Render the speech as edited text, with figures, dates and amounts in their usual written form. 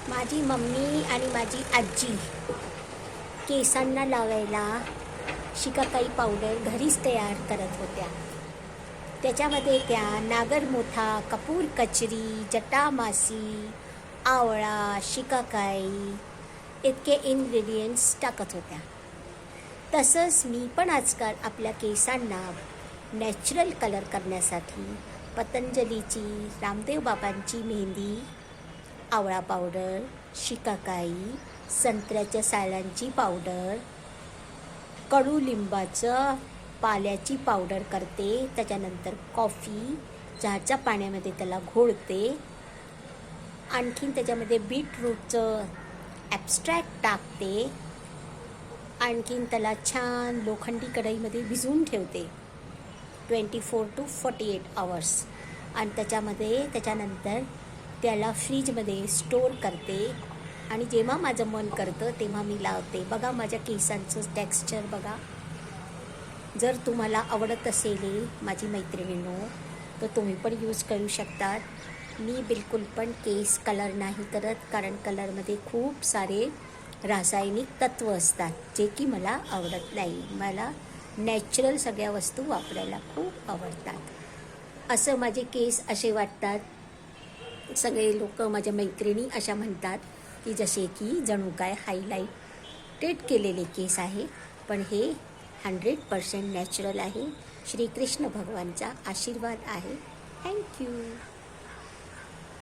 माझी मम्मी आणि माझी आजी केसांना लावायला शिकाकाई पावडर घरीच तयार करत होत्या. त्याच्यामध्ये त्या नागरमोथा, कपूर कचरी, जटामासी, आवळा, शिकाकाई इतके इन्ग्रेडियंट्स टाकत होत्या. तसंच मी पण आजकाल आपल्या केसांना नॅचरल कलर करण्यासाठी पतंजलीची, रामदेव बाबांची मेहंदी, आवळा पावडर, शिकाकाई, संत्र्याच्या सालांची पावडर, कडुलिंबाचं पाल्याची पावडर करते. त्याच्यानंतर कॉफी चहाच्या पाण्यामध्ये त्याला घोळते. आणखीन त्याच्यामध्ये बीटरूटचं ॲब्स्ट्रॅक्ट टाकते. आणखीन त्याला छान लोखंडी कढईमध्ये भिजवून ठेवते 24 to 48 आवर्स. आणि त्याच्यानंतर त्याला फ्रीजमध्ये स्टोअर करते. आणि जेव्हा माझं मन करतं तेव्हा मी लावते. बघा माझ्या केसांचं टेक्स्चर बघा. जर तुम्हाला आवडत असेल माझी मैत्रिणींनो तर तुम्ही पण यूज करू शकतात. मी बिलकुल पण केस कलर नाही करत, कारण कलरमध्ये खूप सारे रासायनिक तत्व असतात जे की मला आवडत नाही. मला नॅचरल सगळ्या वस्तू वापरायला खूप आवडतात. असं माझे केस असे वाटतात. सगळे लोक माझ्या मैत्रिणी अशा म्हणतात की जसे की जणू काय हायलाईटेड केलेले केस आहे, पण हे 100% नॅचरल आहे. श्रीकृष्ण भगवानचा आशीर्वाद आहे. थँक्यू.